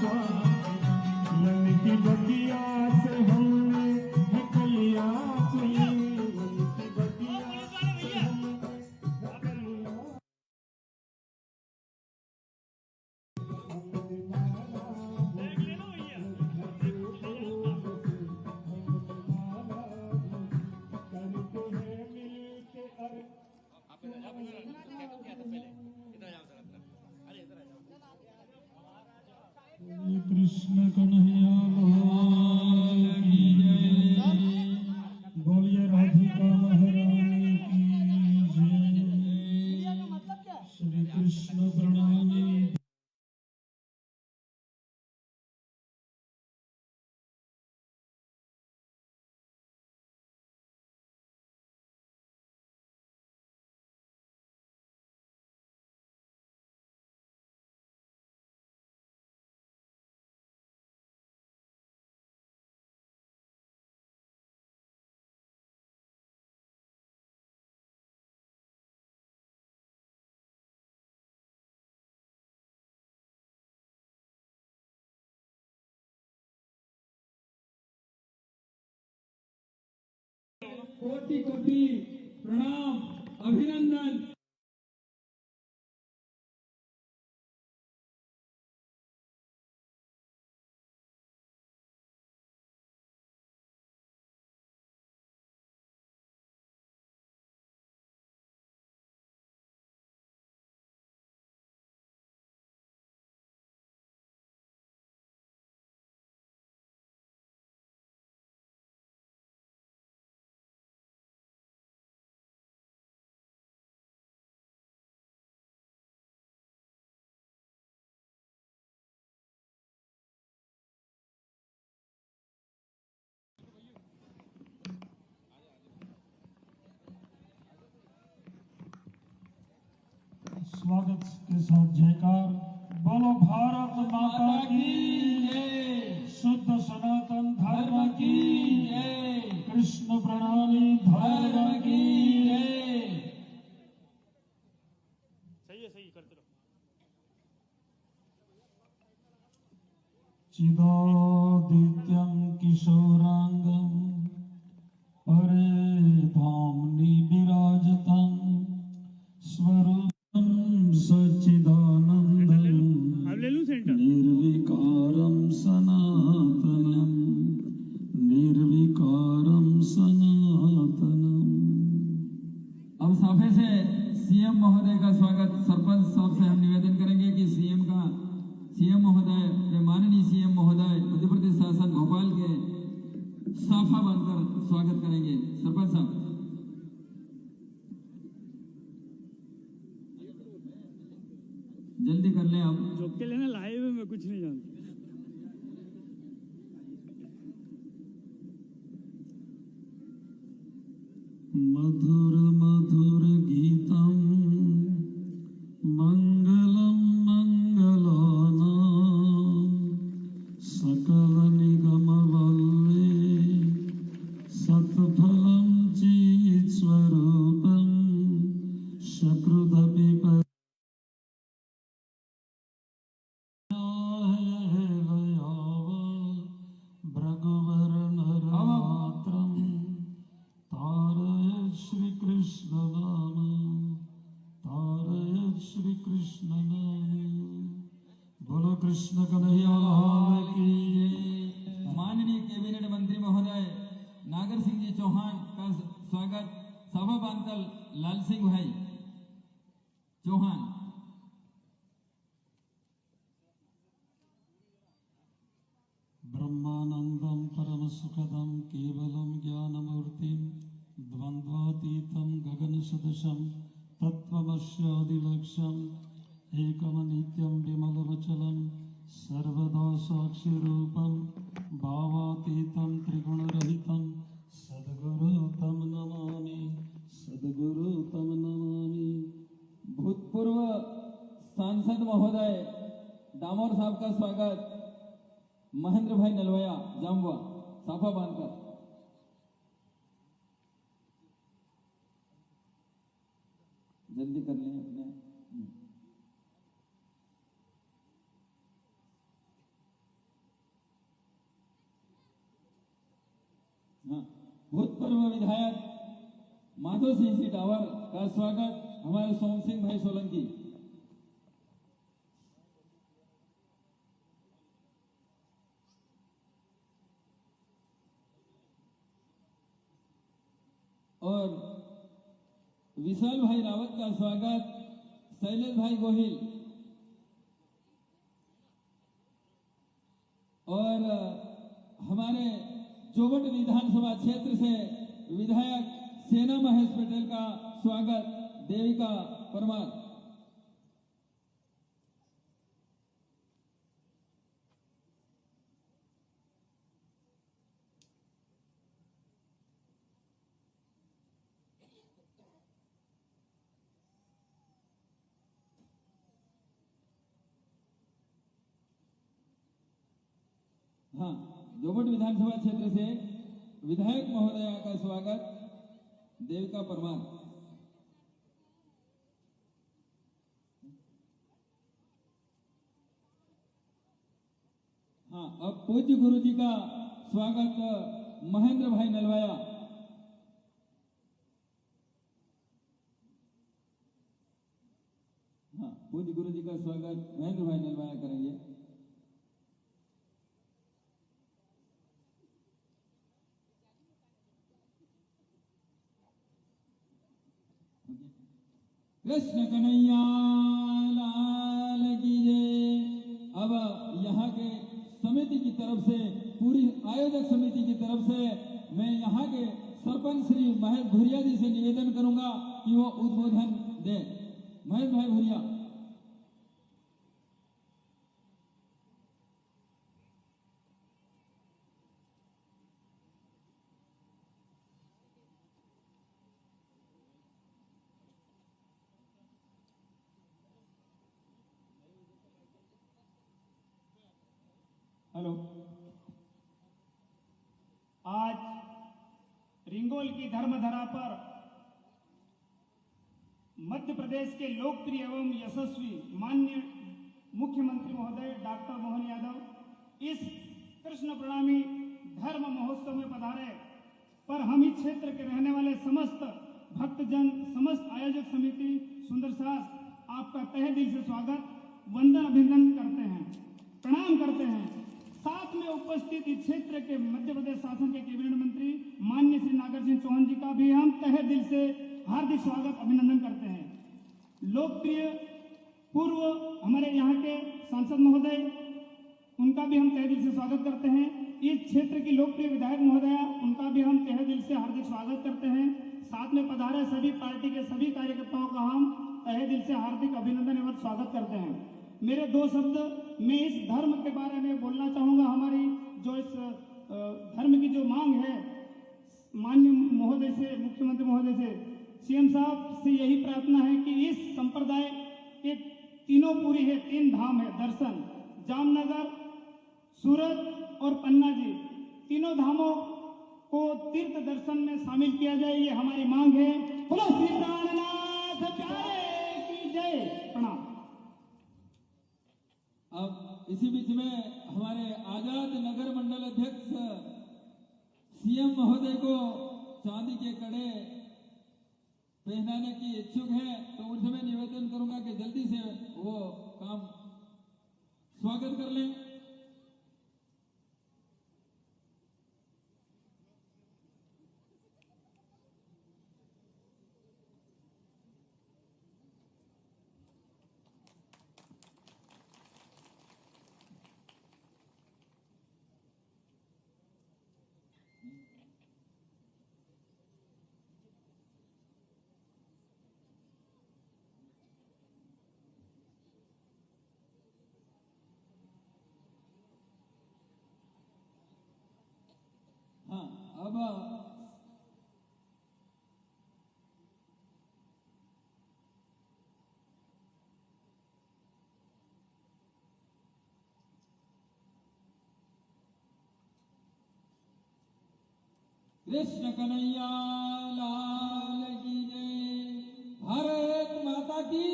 मन की बगिया से हमने है कलिया चुनी, मन की बगिया से हमने है कलिया। कृष्ण कन्हैया लाल की जय, बोलिए राधिका महारानी की जय। श्री कृष्ण प्रणामी। कोटि कोटि प्रणाम, अभिनंदन। स्वागत के साथ जयकार, बोलो भारत माता की जय, शुद्ध सनातन धर्म की जय, कृष्ण प्रणामी धर्म की जय। सही है, सही करते रहो। चिदादित्यं किशोरांगं परे धामनि विराजतं स्वरूप सच्चिदानंदं निर्विकारं सनातनं, निर्विकारं सनातनम। अब साफे से सीएम महोदय का स्वागत सरपंच साहब से हम निवेदन करेंगे कि सीएम महोदय, माननीय सीएम महोदय मध्य प्रदेश शासन भोपाल के साफा बांधकर स्वागत करेंगे। सरपंच साहब जल्दी कर ले। आप जोक के लेना लाइव में कुछ नहीं जानता। मधुर मधुर गीतम मंगलम मंगलानां सकल निगम वल्ले सत्फलं चित् स्वरूपं सकृदपि बोलो कृष्ण कन्हैया लाल की जय। माननीय कैबिनेट मंत्री महोदय नागर सिंह जी चौहान का स्वागत सभा बांधकर लाल सिंह भाई चौहान। ब्रह्मानंदं परम सुखदं केवलं ज्ञानमूर्तिं द्वंद्वातीतं गगन सदृशं तत्त्वमस्यादिलक्ष्यम् एकमनित्यं विमलमचलं सर्वदा साक्षिरूपं भावातीतं त्रिगुणरहितं सद्गुरु तं नमामि, सद्गुरु तं नमामि। भूतपूर्व सांसद महोदय दामोर साहब का स्वागत महेंद्र भाई नलवया जामवा साफा बांधकर। जल्दी कर लें अपने। हाँ, भूतपूर्व विधायक माधो सिंह जी टावर का स्वागत हमारे सोम सिंह भाई सोलंकी। और विशाल भाई रावत का स्वागत शैलेश भाई गोहिल। और हमारे जोबट विधानसभा क्षेत्र से विधायक सेना महेश पटेल का स्वागत देविका परमार। हाँ, जोबट विधानसभा क्षेत्र से विधायक महोदया का स्वागत देविका परमार। हाँ, अब पूज्य गुरु जी का स्वागत महेंद्र भाई नलवाया। हाँ, पूज्य गुरु जी का स्वागत महेंद्र भाई नलवाया करेंगे। कृष्ण कन्हैया लाल की जय। अब यहाँ के समिति की तरफ से, पूरी आयोजक समिति की तरफ से मैं यहाँ के सरपंच श्री महेश भुरिया जी से निवेदन करूंगा कि वो उद्बोधन दे। महेश भाई भुरिया। हेलो, आज रिंगोल की धर्मधरा पर मध्य प्रदेश के लोकप्रिय एवं यशस्वी माननीय मुख्यमंत्री महोदय डॉक्टर मोहन यादव इस कृष्ण प्रणामी धर्म महोत्सव में पधारे पर हम इस क्षेत्र के रहने वाले समस्त भक्तजन, समस्त आयोजक समिति सुंदर सास आपका तहे दिल से स्वागत, वंदन, अभिनंदन करते हैं, प्रणाम करते हैं। साथ में उपस्थित इस क्षेत्र के मध्य प्रदेश शासन के कैबिनेट मंत्री माननीय श्री नागर सिंह चौहान जी का भी हम तहे दिल से हार्दिक स्वागत, अभिनंदन करते हैं। लोकप्रिय पूर्व हमारे यहाँ के सांसद महोदय, उनका भी हम तहे दिल से स्वागत करते हैं। इस क्षेत्र की लोकप्रिय विधायक महोदया, उनका भी हम तहे दिल से हार्दिक स्वागत करते हैं। साथ में पधारे सभी पार्टी के सभी कार्यकर्ताओं का हम तहे दिल से हार्दिक अभिनंदन एवं स्वागत करते हैं। मेरे दो शब्द मैं इस धर्म के बारे में बोलना चाहूंगा। हमारी जो इस धर्म की जो मांग है माननीय महोदय से, मुख्यमंत्री महोदय से, सीएम साहब से यही प्रार्थना है कि इस संप्रदाय के तीनों पूरी है, 3 धाम है दर्शन, जामनगर, सूरत और पन्ना जी, तीनों धामों को तीर्थ दर्शन में शामिल किया जाए, ये हमारी मांग है। बोलो श्री प्राणनाथ प्यारे की जय। प्रणाम। अब इसी बीच में हमारे आजाद नगर मंडल अध्यक्ष सीएम महोदय को चांदी के कड़े पहनाने की इच्छुक है, तो उनसे मैं निवेदन करूंगा कि जल्दी से वो काम स्वागत कर लें। हाँ, अब कृष्ण कन्हैया लाल की जय, भारत माता की।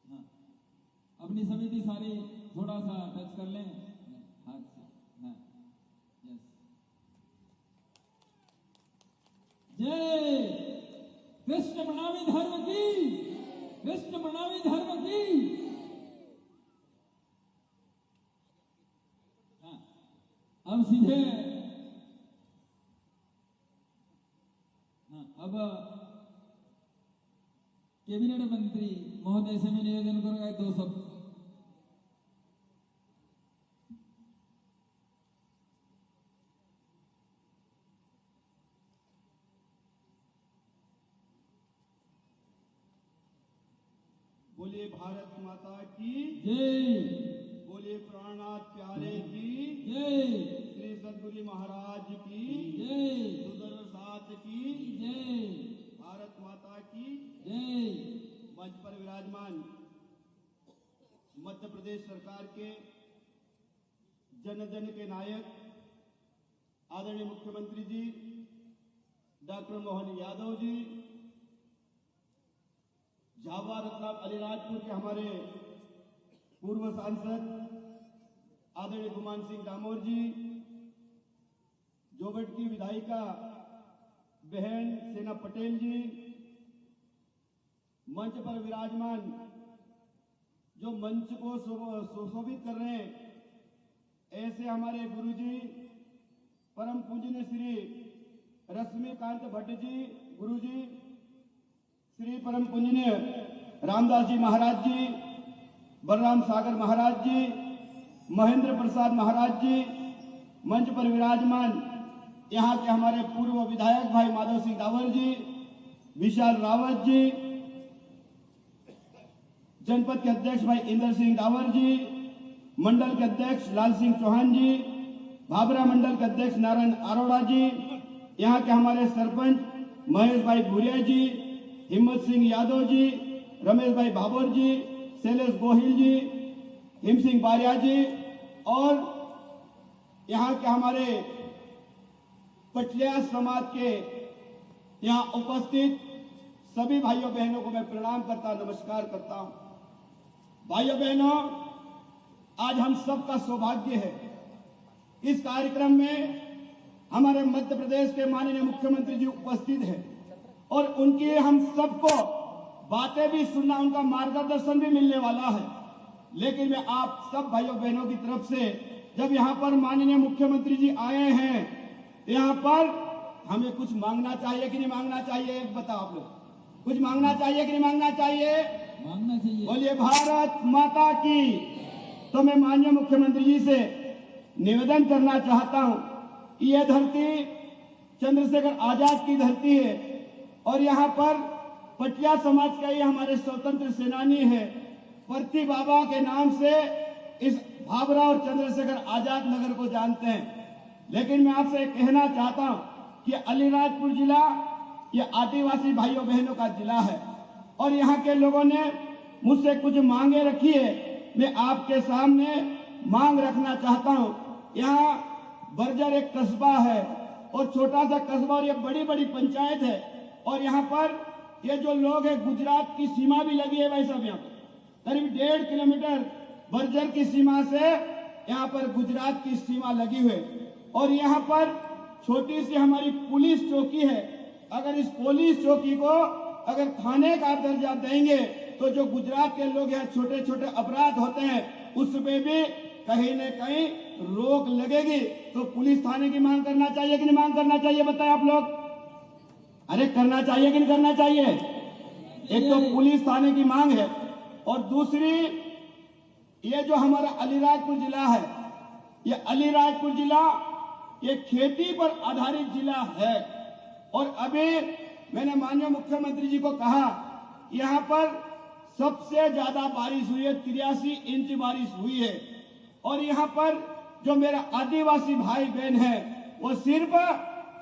हाँ, अब अपनी समिति सारी थोड़ा सा टच कर लें हाथ से। हाँ, यस। जय कृष्ण प्रणामी धर्म की, कृष्ण प्रणामी धर्म की। हाँ, अब सीधे अब कैबिनेट मंत्री महोदय से मैं निवेदन करूंगा 2 शब्द। बोलिए भारत माता की जय, बोलिए प्राणनाथ प्यारे की जय, श्री सद्गुरु महाराज की जय, सुदर्शन की जय, भारत माता की जय। मंच पर विराजमान मध्य प्रदेश सरकार के जन जन के नायक आदरणीय मुख्यमंत्री जी डॉक्टर मोहन यादव जी, झाबुआ रतलाम अलीराजपुर के हमारे पूर्व सांसद आदरणीय गुमान सिंह डामोर जी, जोबट की विधायिका बहन सेना पटेल जी, मंच पर विराजमान जो मंच को सुशोभित कर रहे हैं ऐसे हमारे गुरुजी परम पूजनीय श्री रश्मिकांत भट्ट जी गुरुजी, श्री परम पूजनीय रामदास जी महाराज जी, बलराम सागर महाराज जी, महेंद्र प्रसाद महाराज जी, मंच पर विराजमान यहाँ के हमारे पूर्व विधायक भाई माधव सिंह डावर जी, विशाल रावत जी, जनपद के अध्यक्ष भाई इंद्र सिंह डावर जी, मंडल के अध्यक्ष लाल सिंह चौहान जी, भाबरा मंडल के अध्यक्ष नारायण अरोड़ा जी, यहाँ के हमारे सरपंच महेश भाई भूरिया जी, हिम्मत सिंह यादव जी, रमेश भाई भाभोर जी, शैलेश गोहिल जी, हिम सिंह बारिया जी और यहाँ के हमारे पटलिया समाज के यहाँ उपस्थित सभी भाइयों बहनों को मैं प्रणाम करता, नमस्कार करता हूँ। भाइयों बहनों, आज हम सबका सौभाग्य है इस कार्यक्रम में हमारे मध्य प्रदेश के माननीय मुख्यमंत्री जी उपस्थित हैं और उनकी हम सबको बातें भी सुनना, उनका मार्गदर्शन भी मिलने वाला है। लेकिन मैं आप सब भाइयों बहनों की तरफ से जब यहाँ पर माननीय मुख्यमंत्री जी आए हैं, यहाँ पर हमें कुछ मांगना चाहिए कि नहीं मांगना चाहिए? बताओ आप लोग, कुछ मांगना चाहिए कि नहीं मांगना चाहिए? मांगना चाहिए। बोलिए भारत माता की। तो मैं माननीय मुख्यमंत्री जी से निवेदन करना चाहता हूं कि यह धरती चंद्रशेखर आजाद की धरती है और यहाँ पर पटिया समाज का ये हमारे स्वतंत्र सेनानी है। परती बाबा के नाम से इस भाबरा और चंद्रशेखर आजाद नगर को जानते हैं। लेकिन मैं आपसे कहना चाहता हूं कि अलीराजपुर जिला ये आदिवासी भाइयों बहनों का जिला है और यहाँ के लोगों ने मुझसे कुछ मांगे रखी है। मैं आपके सामने मांग रखना चाहता हूँ। यहाँ बर्जर एक कस्बा है और छोटा सा कस्बा और ये बड़ी बड़ी पंचायत है और यहाँ पर ये जो लोग हैं गुजरात की सीमा भी लगी है। भाई साहब, यहाँ पर करीब 1.5 किलोमीटर बर्जर की सीमा से यहाँ पर गुजरात की सीमा लगी हुई और यहाँ पर छोटी सी हमारी पुलिस चौकी है। अगर इस पुलिस चौकी को अगर थाने का दर्जा देंगे तो जो गुजरात के लोग यहाँ छोटे छोटे अपराध होते हैं उसमें भी कहीं न कहीं रोक लगेगी। तो पुलिस थाने की मांग करना चाहिए कि नहीं मांग करना चाहिए? बताएं आप लोग। अरे करना चाहिए कि नहीं करना चाहिए? एक तो पुलिस थाने की मांग है और दूसरी ये जो हमारा अलीराजपुर जिला है, ये अलीराजपुर जिला ये खेती पर आधारित जिला है और अभी मैंने माननीय मुख्यमंत्री जी को कहा यहाँ पर सबसे ज्यादा बारिश हुई है, 83 इंच बारिश हुई है और यहाँ पर जो मेरा आदिवासी भाई बहन है वो सिर्फ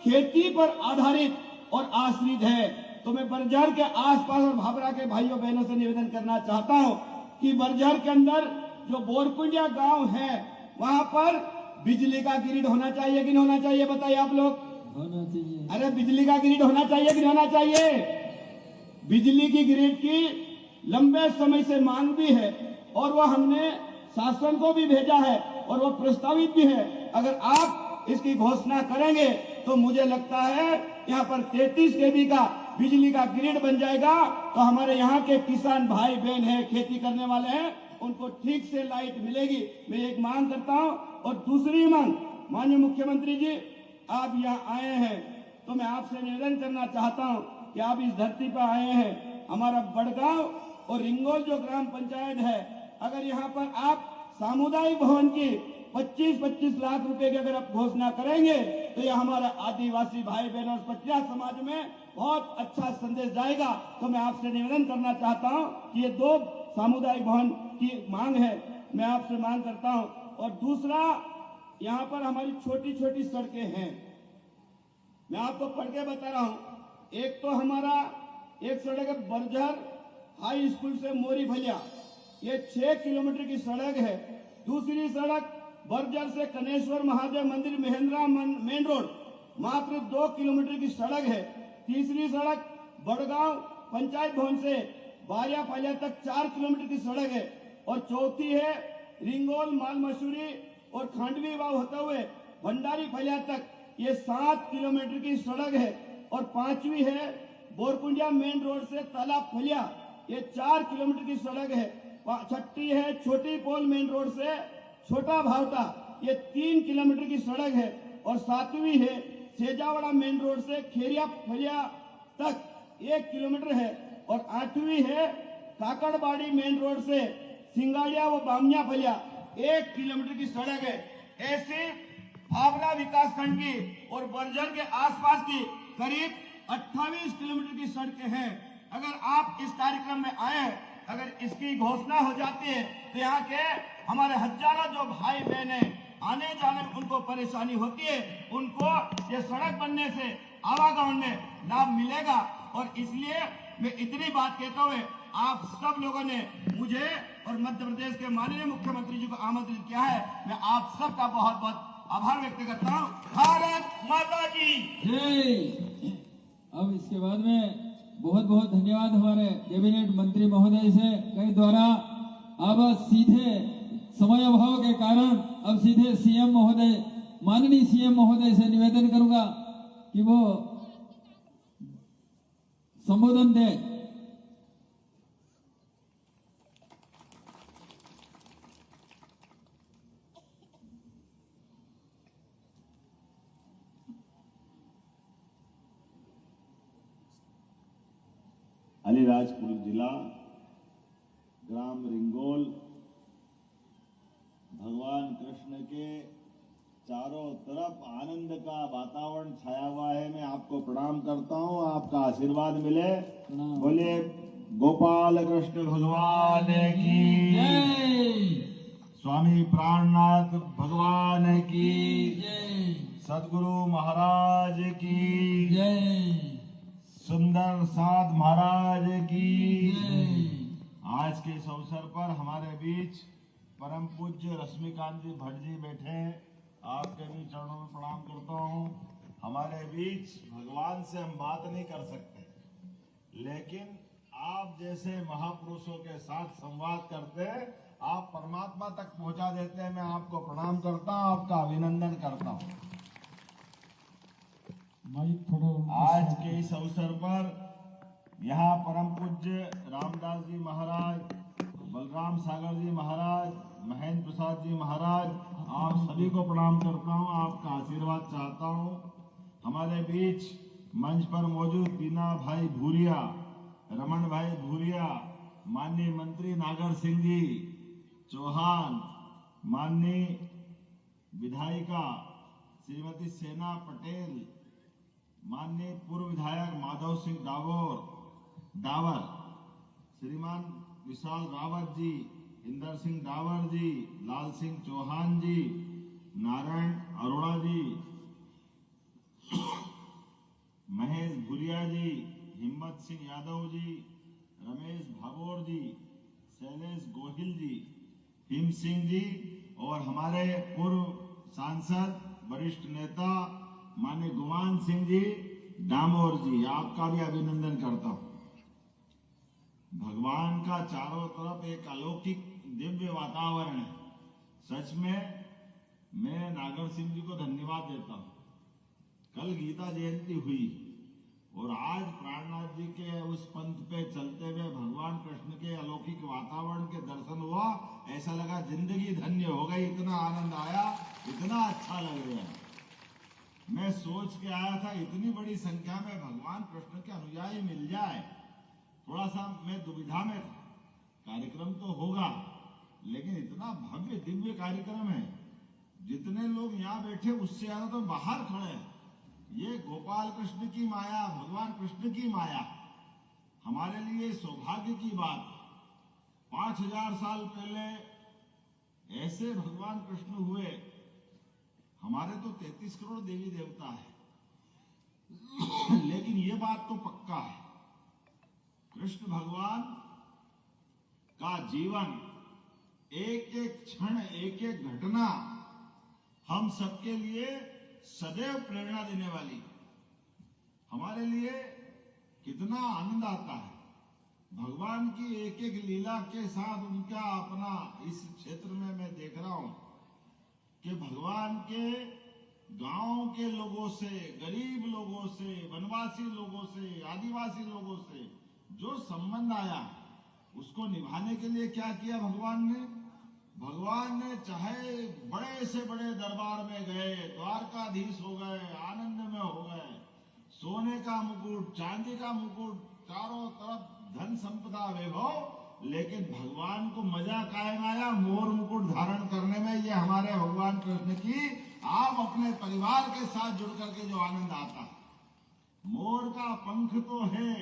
खेती पर आधारित और आश्रित है। तो मैं बर्जर के आसपास और भाबरा के भाइयों बहनों से निवेदन करना चाहता हूँ कि बर्जर के अंदर जो बोरकुंडिया गांव है वहां पर बिजली का ग्रिड होना चाहिए कि नहीं होना चाहिए? बताइए आप लोग। होना चाहिए। अरे बिजली का ग्रिड होना चाहिए कि नहीं होना चाहिए? बिजली की ग्रिड की लंबे समय से मांग भी है और वह हमने शासन को भी भेजा है और वह प्रस्तावित भी है। अगर आप इसकी घोषणा करेंगे तो मुझे लगता है यहाँ पर 33 kV का बिजली का ग्रिड बन जाएगा, तो हमारे यहाँ के किसान भाई बहन है, खेती करने वाले हैं, उनको ठीक से लाइट मिलेगी। मैं एक मांग करता हूँ। और दूसरी मांग, माननीय मुख्यमंत्री जी, आप यहाँ आए हैं तो मैं आपसे निवेदन करना चाहता हूँ कि आप इस धरती पर आए हैं, हमारा बड़गांव और रिंगोल जो ग्राम पंचायत है, अगर यहाँ पर आप सामुदायिक भवन की 25-25 लाख रुपए की अगर आप घोषणा करेंगे तो ये हमारा आदिवासी भाई बहन और पटिया समाज में बहुत अच्छा संदेश जाएगा। तो मैं आपसे निवेदन करना चाहता हूं कि ये 2 सामुदायिक भवन की मांग है, मैं आपसे मांग करता हूं। और दूसरा, यहाँ पर हमारी छोटी छोटी सड़कें हैं, मैं आपको पढ़ के बता रहा हूं। एक तो हमारा एक सड़क है बरझर हाई स्कूल से मोरी भलिया, ये 6 किलोमीटर की सड़क है। दूसरी सड़क बरझर से कनेश्वर महादेव मंदिर महेंद्रा मेन रोड, मात्र 2 किलोमीटर की सड़क है। तीसरी सड़क बड़गांव पंचायत भवन से बारिया पालिया तक 4 किलोमीटर की सड़क है। और चौथी है रिंगोल माल मसूरी और खांडवी वाव होते हुए भंडारी फलिया तक, ये 7 किलोमीटर की सड़क है। और पांचवी है बोरकुंडिया मेन रोड से तालाब फलिया, ये 4 किलोमीटर की सड़क है। छठी है छोटी पोल मेन रोड से छोटा भावटा, ये 3 किलोमीटर की सड़क है। और सातवीं है सेजावाड़ा मेन रोड से खेरिया फलिया तक 1 किलोमीटर है। और आठवीं है काकड़बाड़ी मेन रोड से सिंगाड़िया व बामिया फलिया 1 किलोमीटर की सड़क है। ऐसे भावरा विकास खंड की और बरझर के आसपास की करीब 28 किलोमीटर की सड़कें हैं। अगर आप इस कार्यक्रम में आए, अगर इसकी घोषणा हो जाती है तो यहाँ के हमारे हजारों जो भाई बहन हैं, आने जाने में उनको परेशानी होती है, उनको ये सड़क बनने से आवागमन में लाभ मिलेगा। और इसलिए मैं इतनी बात कहते हुए आप सब लोगों ने मुझे और मध्य प्रदेश के माननीय मुख्यमंत्री जी को आमंत्रित किया है। मैं आप सबका बहुत बहुत आभार व्यक्त करता हूँ। भारत माता की जय। अब इसके बाद में बहुत बहुत धन्यवाद हमारे कैबिनेट मंत्री महोदय से के द्वारा। अब सीधे समय अभाव के कारण अब सीधे सीएम महोदय, माननीय सीएम महोदय से निवेदन करूंगा कि वो संबोधन दें। अलीराजपुर जिला ग्राम रिंगोल भगवान कृष्ण के चारों तरफ आनंद का वातावरण छाया हुआ है। मैं आपको प्रणाम करता हूं, आपका आशीर्वाद मिले। बोले गोपाल कृष्ण भगवान की जय। स्वामी प्राणनाथ भगवान की जय। सदगुरु महाराज की जय। सुंदर साध महाराज की जय। आज के इस अवसर पर हमारे बीच परम पूज्य रश्मिकांत जी भट्ट जी बैठे हैं। आपके भी चरणों में प्रणाम करता हूँ। हमारे बीच भगवान से हम बात नहीं कर सकते, लेकिन आप जैसे महापुरुषों के साथ संवाद करते हैं, आप परमात्मा तक पहुंचा देते हैं। मैं आपको प्रणाम करता हूँ, आपका अभिनंदन करता हूँ। आज के इस अवसर पर यहाँ परम पूज्य रामदास जी महाराज, बलराम सागर जी महाराज, महेंद्र प्रसाद जी महाराज, आप सभी को प्रणाम करता हूँ, आपका आशीर्वाद चाहता हूँ। हमारे बीच मंच पर मौजूद दीना भाई भूरिया, रमन भाई भूरिया, माननीय मंत्री नागर सिंह जी चौहान, माननीय विधायिका श्रीमती सेना पटेल, माननीय पूर्व विधायक माधव सिंह डावर, श्रीमान विशाल रावत जी, इंदर सिंह डावर जी, लाल सिंह चौहान जी, नारायण अरोड़ा जी, महेश भूरिया जी, हिम्मत सिंह यादव जी, रमेश भाभोर जी, शैलेश गोहिल जी, भीम सिंह जी और हमारे पूर्व सांसद वरिष्ठ नेता माननीय गुमान सिंह जी डामोर जी, आपका भी अभिनंदन करता हूं। भगवान का चारों तरफ एक अलौकिक दिव्य वातावरण है। सच में मैं नागर सिंह जी को धन्यवाद देता हूं। कल गीता जयंती हुई और आज प्राणनाथ जी के उस पंथ पे चलते हुए भगवान कृष्ण के अलौकिक वातावरण के दर्शन हुआ। ऐसा लगा जिंदगी धन्य हो गई, इतना आनंद आया, इतना अच्छा लग रहा है। मैं सोच के आया था इतनी बड़ी संख्या में भगवान कृष्ण के अनुयायी मिल जाए, थोड़ा सा मैं दुविधा में था। कार्यक्रम तो होगा लेकिन इतना भव्य दिव्य कार्यक्रम है, जितने लोग यहाँ बैठे उससे ज्यादा तो बाहर खड़े हैं। ये गोपाल कृष्ण की माया, भगवान कृष्ण की माया, हमारे लिए सौभाग्य की बात। 5000 साल पहले ऐसे भगवान कृष्ण हुए। हमारे तो 33 करोड़ देवी देवता है, लेकिन ये बात तो पक्का है, कृष्ण भगवान का जीवन, एक एक क्षण, एक एक घटना हम सबके लिए सदैव प्रेरणा देने वाली। हमारे लिए कितना आनंद आता है भगवान की एक एक लीला के साथ। उनका अपना इस क्षेत्र में मैं देख रहा हूं कि भगवान के गांव के लोगों से, गरीब लोगों से, वनवासी लोगों से, आदिवासी लोगों से जो संबंध आया, उसको निभाने के लिए क्या किया भगवान ने? भगवान ने चाहे बड़े से बड़े दरबार में गए, द्वारकाधीश हो गए, आनंद में हो गए, सोने का मुकुट, चांदी का मुकुट, चारों तरफ धन संपदा वैभव, लेकिन भगवान को मजा कायम आया मोर मुकुट धारण करने में। ये हमारे भगवान कृष्ण की, आप अपने परिवार के साथ जुड़ करके जो आनंद आता है। मोर का पंख तो है,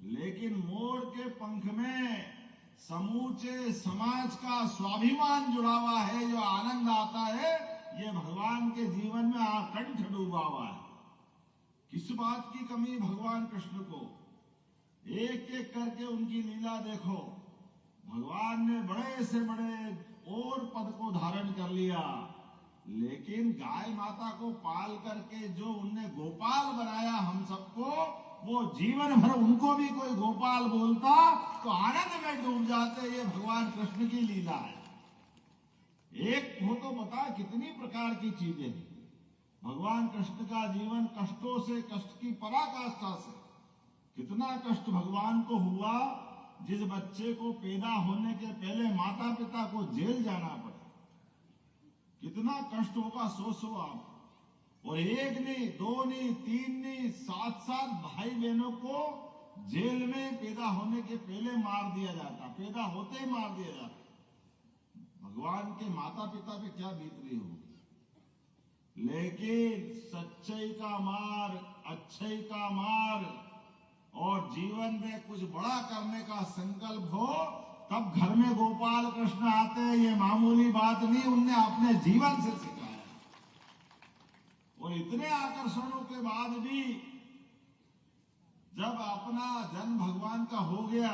लेकिन मोर के पंख में समूचे समाज का स्वाभिमान जुड़ा हुआ है। जो आनंद आता है ये भगवान के जीवन में आकंठ डूबा हुआ है। किस बात की कमी भगवान कृष्ण को? एक एक करके उनकी लीला देखो। भगवान ने बड़े से बड़े और पद को धारण कर लिया, लेकिन गाय माता को पाल करके जो उनने गोपाल बनाया हम सबको, वो जीवन भर उनको भी कोई गोपाल बोलता तो आनंद में डूब जाते। ये भगवान कृष्ण की लीला है। एक हो तो बता कितनी प्रकार की चीजें हैं। भगवान कृष्ण का जीवन कष्टों से, कष्ट की पराकाष्ठा से, कितना कष्ट भगवान को हुआ। जिस बच्चे को पैदा होने के पहले माता पिता को जेल जाना पड़ा, कितना कष्ट होगा सोचो आप। और एक नहीं, दो नहीं, तीन नहीं, 7 भाई बहनों को जेल में पैदा होने के पहले मार दिया जाता, पैदा होते ही मार दिया जाता। भगवान के माता पिता पे क्या बीत रही हो। लेकिन सच्चाई का मार, अच्छाई का मार, और जीवन में कुछ बड़ा करने का संकल्प हो, तब घर में गोपाल कृष्ण आते हैं। ये मामूली बात नहीं, उनने अपने जीवन से सिखाया। और इतने आकर्षणों के बाद भी जब अपना जन्म भगवान का हो गया,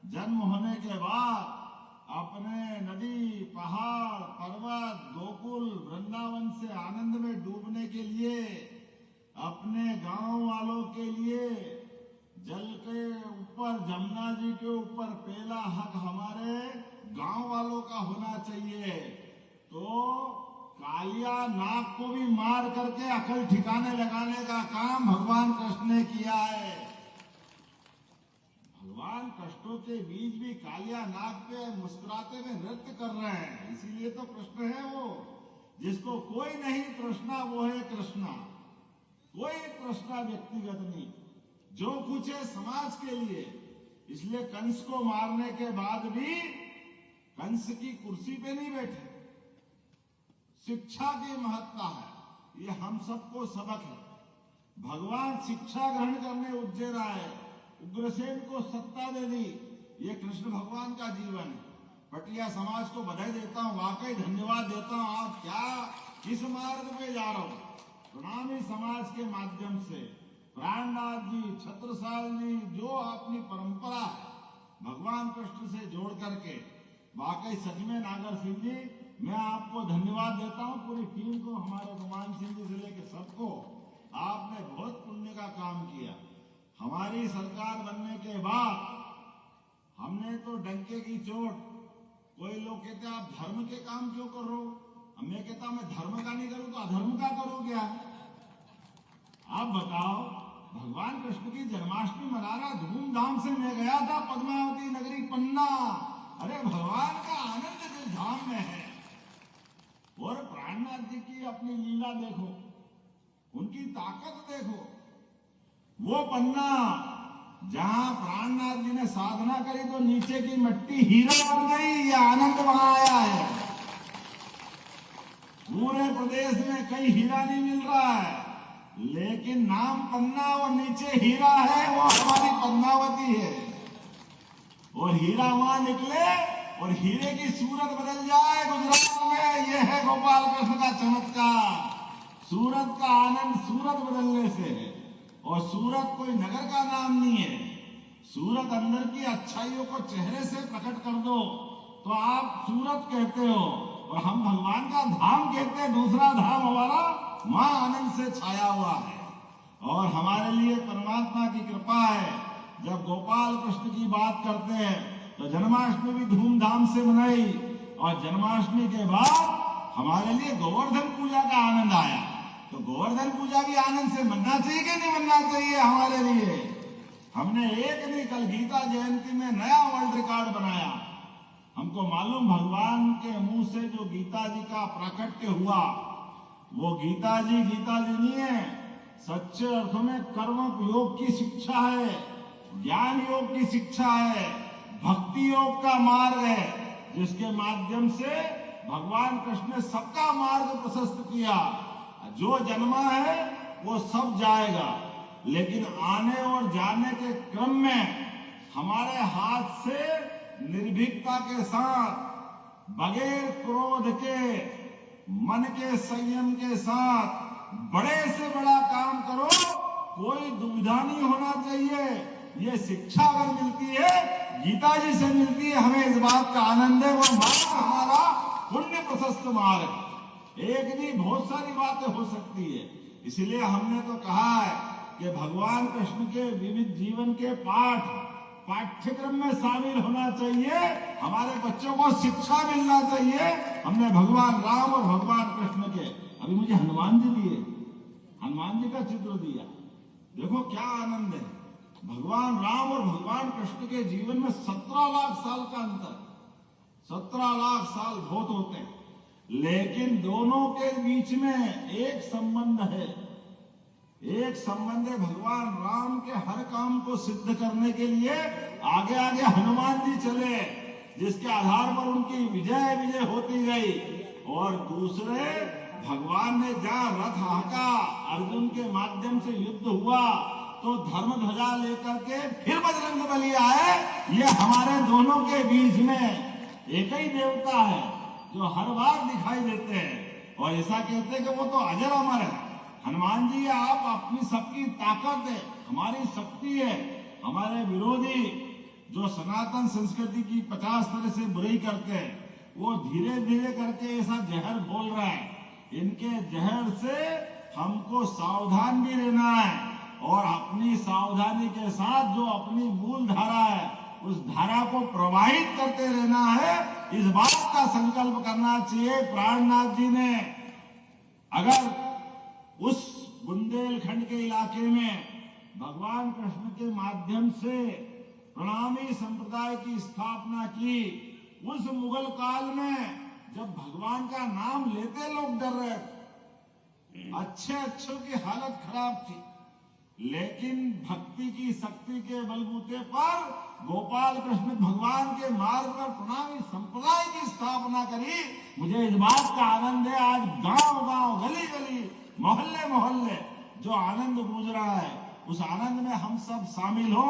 जन्म होने के बाद अपने नदी, पहाड़, पर्वत, गोकुल, वृंदावन से आनंद में डूबने के लिए, अपने गांव वालों के लिए जल के ऊपर, जमुना जी के ऊपर पहला हक हमारे गांव वालों का होना चाहिए। तो कालिया नाग को भी मार करके अकल ठिकाने लगाने का काम भगवान कृष्ण ने किया है। भगवान कष्टों के बीच भी कालिया नाग पे मुस्कुराते हुए नृत्य कर रहे हैं। इसीलिए तो कृष्ण है वो, जिसको कोई नहीं तृष्णा वो है कृष्णा। कोई तृष्णा व्यक्तिगत नहीं, जो कुछ है समाज के लिए। इसलिए कंस को मारने के बाद भी कंस की कुर्सी पे नहीं बैठे। शिक्षा की महत्ता है, ये हम सबको सबक है। भगवान शिक्षा ग्रहण करने उज्जैन आए, उग्रसेन को सत्ता दे दी। ये कृष्ण भगवान का जीवन है। पटिया समाज को बधाई देता हूँ, वाकई धन्यवाद देता हूँ। आप क्या किस मार्ग पे जा रहे हो? प्रणामी समाज के माध्यम से प्राणनाथ जी, छत्रसाल जी, जो अपनी परंपरा है भगवान कृष्ण से जोड़ करके, वाकई सच में नागर सिंह जी, मैं आपको धन्यवाद देता हूं। पूरी टीम को, हमारे गुमान सिंह जी से लेकर सबको, आपने बहुत पुण्य का काम किया। हमारी सरकार बनने के बाद हमने हमें तो डंके की चोट। कोई लोग कहते हैं आप धर्म के काम क्यों कर रहे हो, मैं कहता मैं धर्म का नहीं करूं तो अधर्म का करो क्या? आप बताओ, भगवान कृष्ण की जन्माष्टमी मनाना धूमधाम से मैं गया था पद्मावती नगरी पन्ना। अरे भगवान का आनंद जिस धाम में है। और प्राणनाथ जी की अपनी लीला देखो, उनकी ताकत देखो। वो पन्ना जहां प्राणनाथ जी ने साधना करी तो नीचे की मिट्टी हीरा बन गई। ये आनंद वहां आया है। पूरे प्रदेश में कहीं हीरा नहीं मिल रहा है, लेकिन नाम पन्ना और नीचे हीरा है, वो हमारी पद्मावती है। और हीरा वहां निकले और हीरे की सूरत बदल जाए गुजरात में, यह है गोपाल कृष्ण का चमत्कार। सूरत का आनंद सूरत बदलने से है। और सूरत कोई नगर का नाम नहीं है। सूरत अंदर की अच्छाइयों को चेहरे से प्रकट कर दो तो आप सूरत कहते हो, और हम भगवान का धाम कहते हैं। दूसरा धाम हमारा मां आनंद से छाया हुआ है। और हमारे लिए परमात्मा की कृपा है, जब गोपाल कृष्ण की बात करते हैं तो जन्माष्टमी भी धूमधाम से मनाई। और जन्माष्टमी के बाद हमारे लिए गोवर्धन पूजा का आनंद आया। तो गोवर्धन पूजा भी आनंद से मनना चाहिए कि नहीं मनना चाहिए हमारे लिए? हमने एक नहीं, कल गीता जयंती में नया वर्ल्ड रिकॉर्ड बनाया। हमको मालूम भगवान के मुंह से जो गीता जी का प्राकट्य हुआ, वो गीता जी नहीं है, सच्चे अर्थों में कर्म योग की शिक्षा है, ज्ञान योग की शिक्षा है, भक्ति योग का मार्ग है, जिसके माध्यम से भगवान कृष्ण ने सबका मार्ग प्रशस्त किया। जो जन्मा है वो सब जाएगा, लेकिन आने और जाने के क्रम में हमारे हाथ से निर्भीकता के साथ, बगैर क्रोध के, मन के संयम के साथ बड़े से बड़ा काम करो, कोई दुविधा नहीं होना चाहिए। ये शिक्षा अगर मिलती है, गीता जी से मिलती है, हमें इस बात का आनंद है। वो मार्ग हमारा पुण्य प्रशस्त मार्ग है। एक नहीं, बहुत सारी बातें हो सकती है। इसलिए हमने तो कहा है कि भगवान कृष्ण के विविध जीवन के पाठ्यक्रम में शामिल होना चाहिए। हमारे बच्चों को शिक्षा मिलना चाहिए। हमने भगवान राम और भगवान कृष्ण के, अभी मुझे हनुमान जी दिए, हनुमान जी का चित्र दिया। देखो क्या आनंद है। भगवान राम और भगवान कृष्ण के जीवन में 17 लाख साल का अंतर। 17 लाख साल बहुत होते हैं, लेकिन दोनों के बीच में एक संबंध है। एक संबंध है, भगवान राम के हर काम को सिद्ध करने के लिए आगे आगे हनुमान जी चले, जिसके आधार पर उनकी विजय होती गई। और दूसरे, भगवान ने जहां रथ हाका, अर्जुन के माध्यम से युद्ध हुआ, तो धर्म ध्वजा लेकर के फिर बजरंग बली आए। ये हमारे दोनों के बीच में एक ही देवता है जो हर बार दिखाई देते हैं। और ऐसा कहते हैं कि वो तो अजर अमर है। हनुमान जी, आप अपनी सबकी ताकत है, हमारी शक्ति है। हमारे विरोधी जो सनातन संस्कृति की 50 तरह से बुराई करते हैं, वो धीरे धीरे करके ऐसा जहर बोल रहा है। इनके जहर से हमको सावधान भी रहना है, और अपनी सावधानी के साथ जो अपनी मूल धारा है, उस धारा को प्रवाहित करते रहना है। इस बात का संकल्प करना चाहिए। प्राणनाथ जी ने अगर उस बुंदेलखंड के इलाके में भगवान कृष्ण के माध्यम से प्रणामी संप्रदाय की स्थापना की, उस मुगल काल में जब भगवान का नाम लेते लोग डर रहे थे, अच्छे की हालत खराब थी, लेकिन भक्ति की शक्ति के बलबूते पर गोपाल कृष्ण भगवान के मार्ग पर प्रणामी संप्रदाय की स्थापना करी। मुझे इस बात का आनंद है, आज गांव गांव, गली गली, मोहल्ले मोहल्ले जो आनंद गूंज रहा है, उस आनंद में हम सब शामिल हो।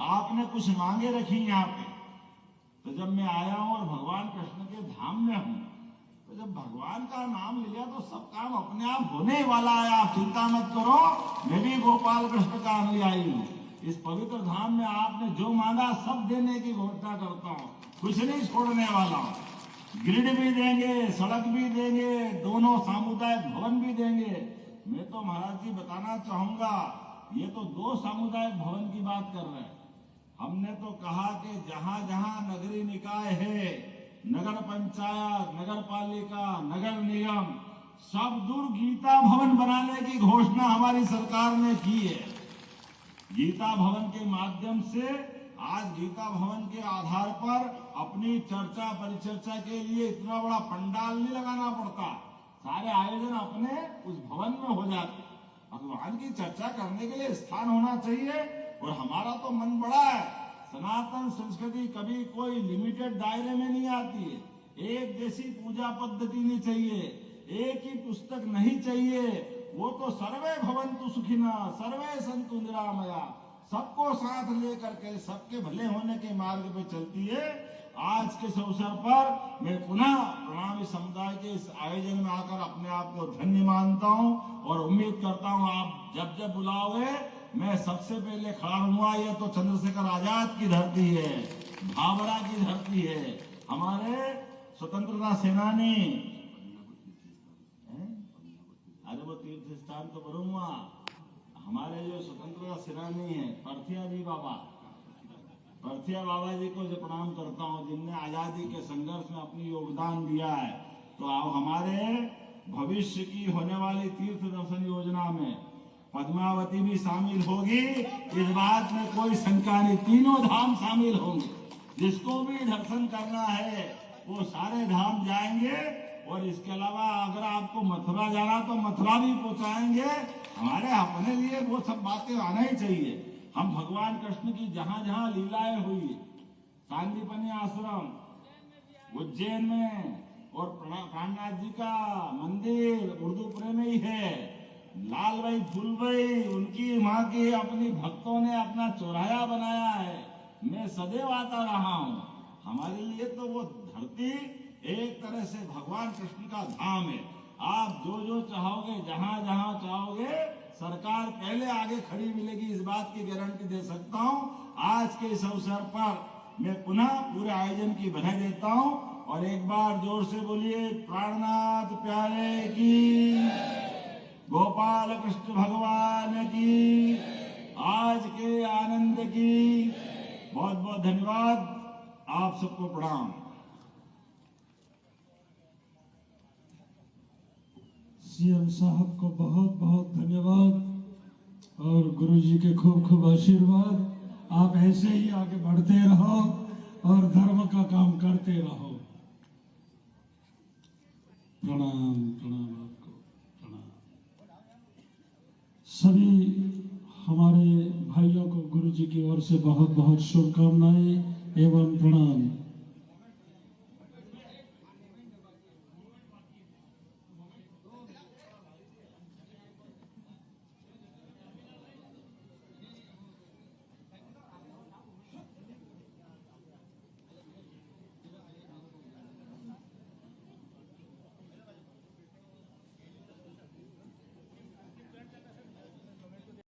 आपने कुछ मांगे रखी यहाँ पे, तो जब मैं आया हूं और भगवान कृष्ण के धाम में हूं, तो जब भगवान का नाम लिया तो सब काम अपने आप होने वाला है। आप चिंता मत करो, मैं भी गोपाल कृष्ण का अनुयायी हूँ। इस पवित्र धाम में आपने जो मांगा सब देने की घोषणा करता हूँ, कुछ नहीं छोड़ने वाला हूँ। ग्रिड भी देंगे, सड़क भी देंगे, दोनों सामुदायिक भवन भी देंगे। मैं तो महाराज जी बताना चाहूंगा, ये तो 2 सामुदायिक भवन की बात कर रहे हैं। हम हमने तो कहा कि जहां जहां नगरीय निकाय है, नगर पंचायत, नगर पालिका, नगर निगम, सब दूर गीता भवन बनाने की घोषणा हमारी सरकार ने की है। गीता भवन के माध्यम से आज गीता भवन के आधार पर अपनी चर्चा परिचर्चा के लिए इतना बड़ा पंडाल नहीं लगाना पड़ता, सारे आयोजन अपने उस भवन में हो जाते। भगवान की चर्चा करने के लिए स्थान होना चाहिए। और हमारा तो मन बड़ा है, सनातन संस्कृति कभी कोई लिमिटेड दायरे में नहीं आती है। एक जैसी पूजा पद्धति नहीं चाहिए, एक ही पुस्तक नहीं चाहिए। वो तो सर्वे भवन्तु सुखिना, सर्वे सन्तु निरामया, सबको साथ लेकर के सबके भले होने के मार्ग पे चलती है। आज के इस अवसर पर मैं पुनः प्रणामी समुदाय के इस आयोजन में आकर अपने आप को धन्य मानता हूं और उम्मीद करता हूं आप जब जब बुलाओगे मैं सबसे पहले खड़ा हुआ। ये तो चंद्रशेखर आजाद की धरती है, भाभरा की धरती है, हमारे स्वतंत्रता सेनानी। अरे वो तीर्थ स्थान तो करूंगा, हमारे जो स्वतंत्रता सेनानी है परथिया बाबा जी को जो प्रणाम करता हूँ, जिनने आजादी के संघर्ष में अपनी योगदान दिया है। तो आप हमारे भविष्य की होने वाली तीर्थ दर्शन योजना में पद्मावती भी शामिल होगी, इस बात में कोई शंका नहीं। तीनों धाम शामिल होंगे, जिसको भी दर्शन करना है वो सारे धाम जाएंगे। और इसके अलावा अगर आपको मथुरा जाना तो मथुरा भी पहुंचाएंगे। हमारे अपने लिए वो सब बातें आना ही चाहिए। हम भगवान कृष्ण की जहां जहां लीलाएं हुई, सांदीपनि आश्रम उज्जैन में और प्राणनाथ जी का मंदिर उर्दूपुरे में ही है, लाल भाई फूल भाई उनकी माँ की अपनी भक्तों ने अपना चौराया बनाया है। मैं सदैव आता रहा हूँ। हमारे लिए तो वो धरती एक तरह से भगवान कृष्ण का धाम है। आप जो जो चाहोगे, जहां जहां चाहोगे, सरकार पहले आगे खड़ी मिलेगी, इस बात की गारंटी दे सकता हूं। आज के इस अवसर पर मैं पुनः पूरे आयोजन की बधाई देता हूं और एक बार जोर से बोलिए प्राणनाथ प्यारे की, गोपाल कृष्ण भगवान की, आज के आनंद की। बहुत बहुत धन्यवाद, आप सबको प्रणाम। सीएम साहब को बहुत बहुत धन्यवाद और गुरुजी के खूब खूब आशीर्वाद। आप ऐसे ही आगे बढ़ते रहो और धर्म का काम करते रहो। प्रणाम प्रणाम आपको, प्रणाम। सभी हमारे भाइयों को गुरुजी की ओर से बहुत बहुत शुभकामनाएं एवं प्रणाम।